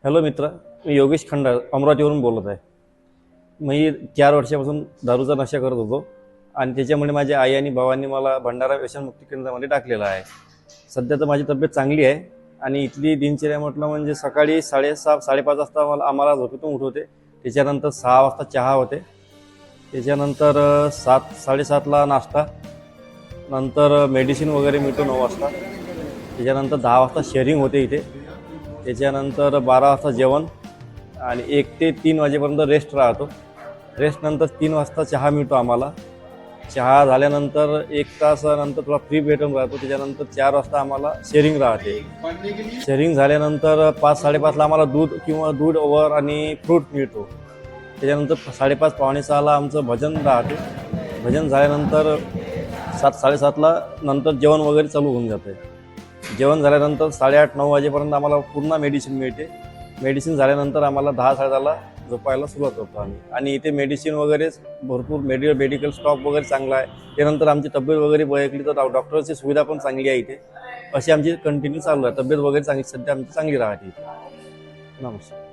Hello मित्र, मी योगेश खंडार अमरावतीवरून बोलत आहे. मी 4 वर्षापासून दारूचा नशा करत होतो आणि त्याच्यामुळे माझ्या आई आणि भावांनी मला भंडारा व्यसनमुक्ती केंद्रामध्ये टाकलेलं आहे. सध्या तर माझी तब्येत चांगली आहे आणि इथली दिनचर्या म्हटलं म्हणजे सकाळी 6:30 5:30 वाजता आम्हाला झोपेतून उठवते. त्याच्यानंतर 6 वाजता चहा होते. त्याच्यानंतर 7:30ला नाश्ता, नंतर मेडिसिन वगैरे मिळतो 9 वाजता. त्याच्यानंतर 10 वाजता शेअरिंग होते इथे. त्याच्यानंतर 12 वाजता जेवण आणि 1 ते 3 वाजेपर्यंत रेस्ट राहतो. रेस्टनंतर 3 वाजता चहा मिळतो आम्हाला. चहा झाल्यानंतर 1 तासानंतर थोडा फ्री भेटून राहतो. त्याच्यानंतर 4 वाजता आम्हाला शेअरिंग राहते. शेअरिंग झाल्यानंतर 5-5:30ला आम्हाला दूध किंवा दूध ओव्हर आणि फ्रूट मिळतो. त्याच्यानंतर 5:30 पावणे 6ला आमचं भजन राहते. भजन झाल्यानंतर 7-7:30ला नंतर जेवण वगैरे चालू होऊन जाते. जेवण झाल्यानंतर 8:30-9 वाजेपर्यंत आम्हाला पुन्हा मेडिसिन मिळते. मेडिसिन झाल्यानंतर आम्हाला 10-10:30ला झोपायला सुरुवात करतो आम्ही. आणि इथे मेडिसिन वगैरे भरपूर मेडिकल स्टॉक वगैरे चांगला आहे. त्यानंतर आमची तब्येत वगैरे बळकली तर डॉक्टरची सुविधा पण चांगली आहे इथे. अशी आमची कंटिन्यू चालू आहे. तब्येत वगैरे चांगली सध्या आमची चांगली राहते इथे. नमस्कार.